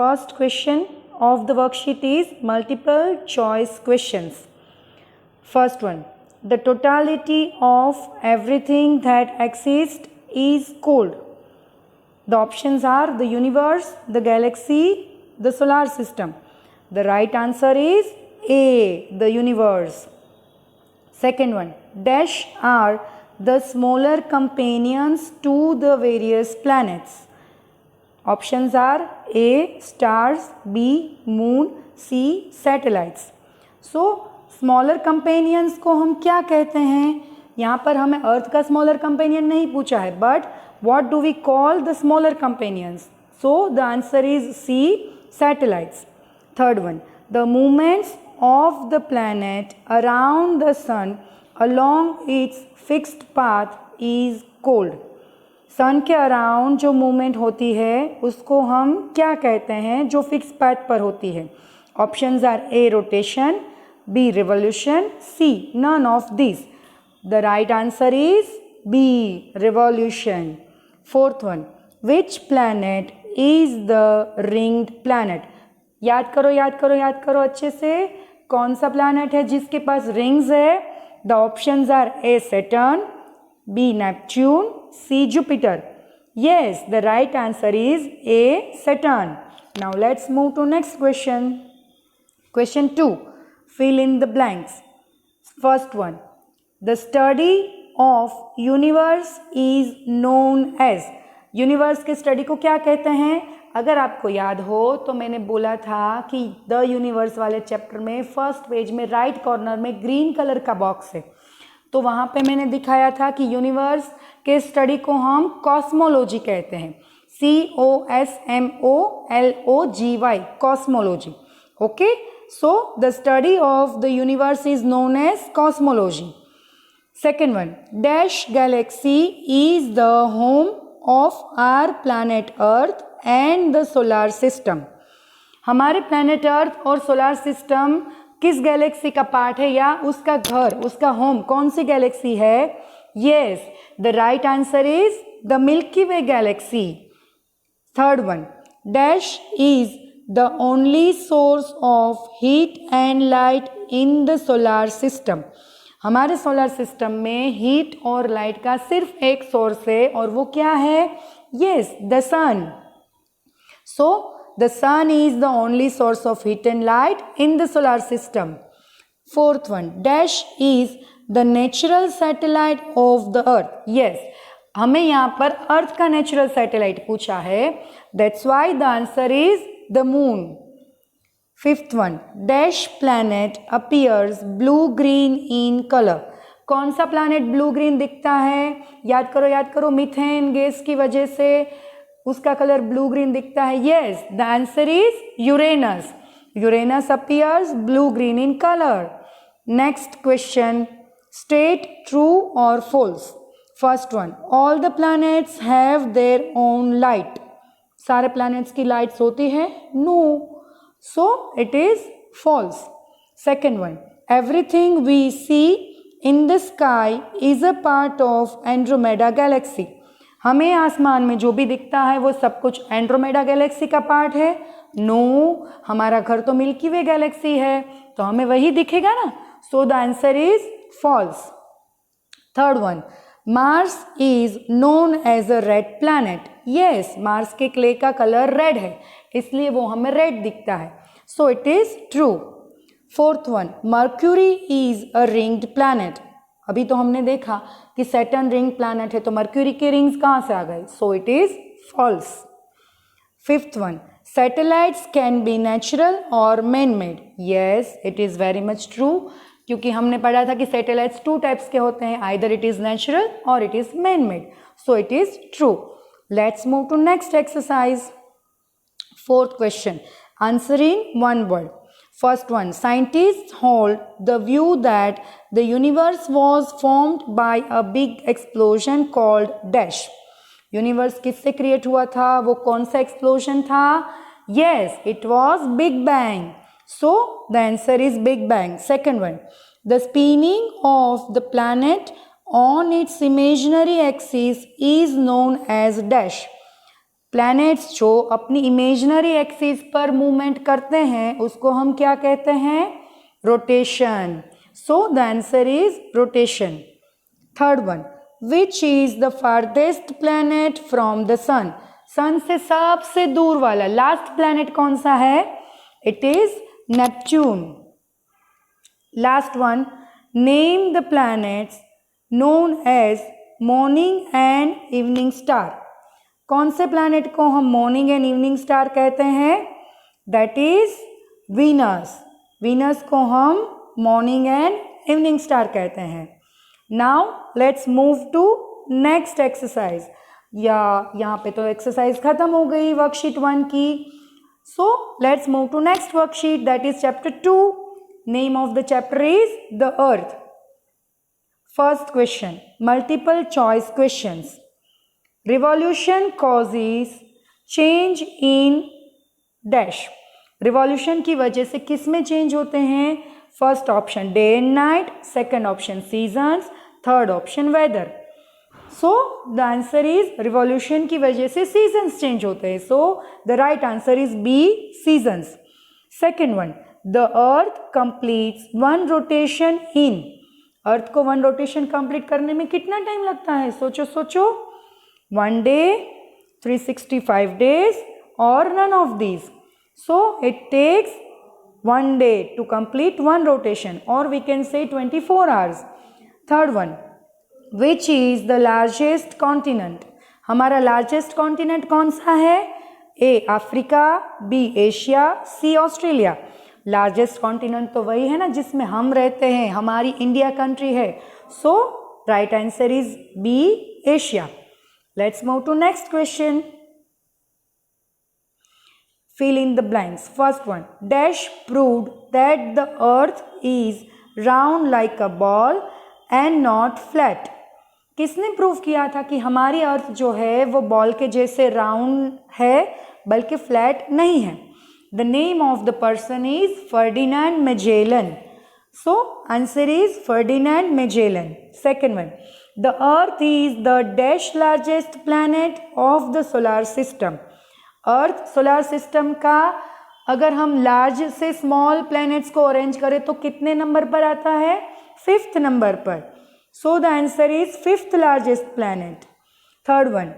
First question of the worksheet is multiple choice questions. First one, the totality of everything that exists is cold. The options are the universe, the galaxy, the solar system. The right answer is A, the universe. Second one, dash are the smaller companions to the various planets. Options are A, stars, B, moon, C, satellites. So smaller companions को हम क्या कहते हैं? यहाँ पर हमें अर्थ का smaller companion नहीं पूछा है, but what do we call the smaller companions? So the answer is C, satellites. Third one, the movements of the planet around the sun along its fixed path is called. Sun के around जो movement होती है उसको हम क्या कहते हैं जो फिक्स पाथ पर होती है? Options are A, rotation, B, revolution, C, none of these. The right answer is B, revolution. Fourth one, which planet is the ringed planet? याद करो अच्छे से. कौन सा planet है जिसके पास rings है? The options are A, Saturn, B, Neptune, C, Jupiter. Yes, the right answer is A, Saturn. Now let's move to next question. Question 2. Fill in the blanks. First one, the study of universe is known as. Universe के study को क्या कहते हैं? अगर आपको याद हो तो मैंने बोला था कि द यूनिवर्स वाले चैप्टर में फर्स्ट पेज में राइट कॉर्नर में ग्रीन कलर का बॉक्स है, तो वहाँ पे मैंने दिखाया था कि यूनिवर्स के स्टडी को हम कॉस्मोलॉजी कहते हैं. COSMOLOGY, cosmology. Okay, so the study of the universe is known as cosmology. Second one, dash galaxy is the home of our planet Earth and the solar system. हमारे planet Earth और solar system किस Galaxy का part है या उसका घर, उसका home कौन सी गैलेक्सी है? Yes, the right answer is the Milky Way galaxy. Third one, dash is the only source of heat and light in the solar system. हमारे सोलर सिस्टम में हीट और लाइट का सिर्फ एक सोर्स है और वो क्या है? Yes, the sun. So the sun is the only source of heat and light in the solar system. Fourth one, dash is the natural satellite of the earth. Yes, हमें यहाँ पर अर्थ का natural satellite पूछा है. That's why the answer is the moon. Fifth one, dash planet appears blue green in color. कौन सा planet blue green दिखता है? याद करो, मीथेन गैस की वजह से उसका कलर blue green दिखता है. Yes, the answer is Uranus. Uranus appears blue green in color. Next question, state true or false. First one, all the planets have their own light. सारे planets की lights होती है? No, so it is false. Second one, everything we see in the sky is a part of Andromeda galaxy. हमें आसमान में जो भी दिखता है वो सब कुछ एंड्रोमेडा गैलेक्सी का पार्ट है? नो, हमारा घर तो मिल्की वे गैलेक्सी है तो हमें वही दिखेगा ना. So the answer is false. Third one, Mars is known as a red planet. Yes, Mars के क्ले का कलर रेड है इसलिए वो हमें रेड दिखता है. So it is true. Fourth one, Mercury is a ringed planet. अभी तो हमने देखा कि सैटर्न रिंग प्लैनेट है तो मर्क्यूरी के रिंग्स कहाँ से आ गए? So it is false. Fifth one, satellites can be natural और man made. Yes, it is very much true, क्योंकि हमने पढ़ा था कि सैटेलाइट्स टू टाइप्स के होते हैं, आइदर इट इज नेचुरल और it is man made. So it is true. Let's move to next exercise. Fourth question, answer in one word. First one, scientists hold the view that the universe was formed by a big explosion called dash. Universe किससे create हुआ था? वो कौन सा explosion था? Yes, it was Big Bang. So the answer is Big Bang. Second one, the spinning of the planet on its imaginary axis is known as dash. Planets जो अपनी imaginary axis पर movement करते हैं उसको हम क्या कहते हैं? Rotation. So the answer is rotation. Third one, which is the farthest planet from the sun? Sun से सबसे दूर वाला लास्ट प्लैनेट कौन सा है? It is Neptune. Last one, name the planets known as morning and evening star. कौन से planet को हम मॉर्निंग एंड इवनिंग स्टार कहते हैं? That is Venus. वीनस को हम मॉर्निंग एंड इवनिंग स्टार कहते हैं. Now let's move to next exercise. यहाँ पे तो एक्सरसाइज खत्म हो गई वर्कशीट 1 की. So let's move to next worksheet, that is chapter 2. Name of the chapter is the earth. First question, multiple choice questions. Revolution causes change in dash. Revolution की वजह से किस में चेंज होते हैं? First option day and night, second option seasons, third option weather. So the answer is revolution की वजह से सीजन्स चेंज होते हैं. So the right answer is B, seasons. Second one, the earth completes one rotation in. Earth को one rotation complete करने में कितना time लगता है? सोचो सोचो. 1 day, 365 days or none of these. So it takes 1 day to complete one rotation, or we can say 24 hours. Third one, which is the largest continent? हमारा largest continent कौन सा है? A Africa, B Asia, C Australia. Largest continent तो वही है ना जिसमें हम रहते हैं, हमारी इंडिया कंट्री है. So right answer is B, Asia. Let's move to next question. Fill in the blanks. First one, Dash proved that the earth is round like a ball and not flat. किसने prove किया था कि हमारी अर्थ जो है वो ball के जैसे राउंड है बल्कि फ्लैट नहीं है? The name of the person is Ferdinand Magellan. So answer is Ferdinand Magellan. Second one, the earth is the dash largest planet of the solar system. Earth solar system का अगर हम large से small planets को arrange करें तो कितने number पर आता है? 5th नंबर पर. सो the answer is 5th largest planet. Third one,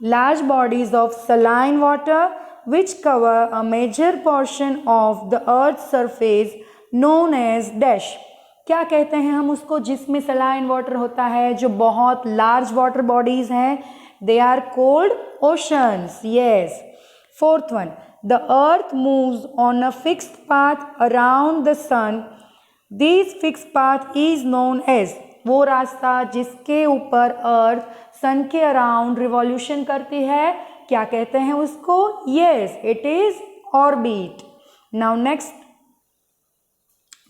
large bodies of saline water which cover a major portion of the earth's surface known as dash. क्या कहते हैं हम उसको जिसमें सलाइन वाटर होता है, जो बहुत लार्ज वाटर बॉडीज हैं? They are cold oceans. Yes. Fourth one, the earth moves on a fixed path around the sun. This fixed path is known as. वो रास्ता जिसके ऊपर अर्थ सन के अराउंड रिवॉल्यूशन करती है, क्या कहते हैं उसको? Yes, it is orbit. Now next,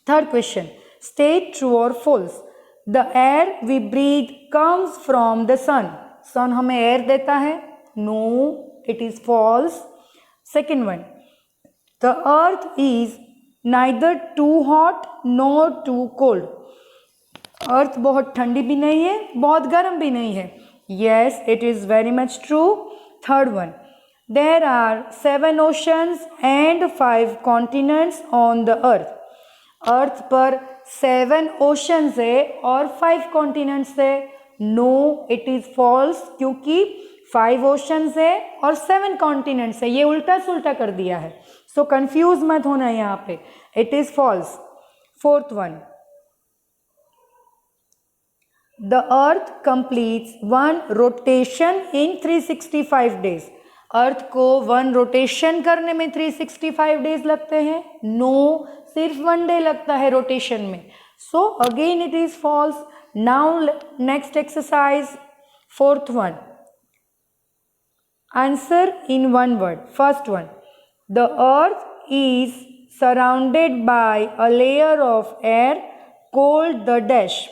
third question, state true और false. The air we breathe comes from the sun. Sun हमें एयर देता है? No, it is false. Second one, the earth is neither too hot nor too cold. Earth बहुत ठंडी भी नहीं है, बहुत गर्म भी नहीं है. Yes, it is very much true. Third one, there are 7 oceans and 5 continents on the earth. अर्थ पर 7 oceans है और 5 continents है. No, it is false, क्योंकि 5 oceans है और 7 continents है. ये उल्टा सुल्टा कर दिया है. So confuse मत होना यहाँ पे. It is false. Fourth one, the earth completes one rotation in 365 days. अर्थ को 1 रोटेशन करने में 365 डेज लगते हैं? नो, सिर्फ 1 डे लगता है रोटेशन में. So again it is false. Now next exercise, fourth one, answer in 1 word. First one, the earth is surrounded by a layer of air called the dash.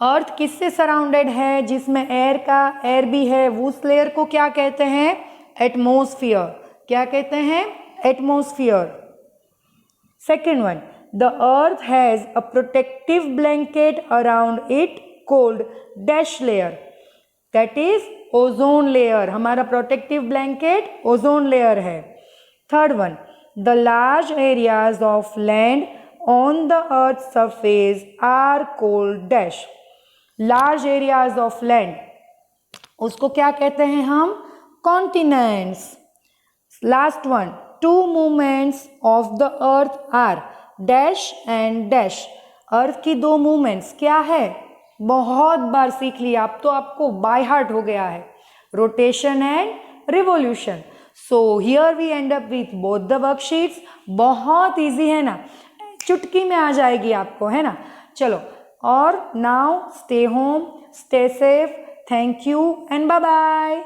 Earth किससे surrounded है? जिसमें air भी है. उस layer को क्या कहते हैं? एटमॉस्फेयर. क्या कहते हैं? Atmosphere. Second one, the earth has a protective blanket around it called dash layer. That is ozone layer, हमारा प्रोटेक्टिव ब्लैंकेट ओजोन लेयर है। Third one, the large areas of land on the earth surface are called dash. Large areas of land, उसको क्या कहते हैं हम? Continents. Last one, two movements of the earth are dash and dash. अर्थ की दो movements क्या है? बहुत बार सीख लिया, अब तो आपको बाय हार्ट हो गया है, rotation and revolution. So here we end up with both the worksheets. बहुत इजी है ना, चुटकी में आ जाएगी आपको, है ना। चलो, और now stay home, stay safe, thank you and bye bye.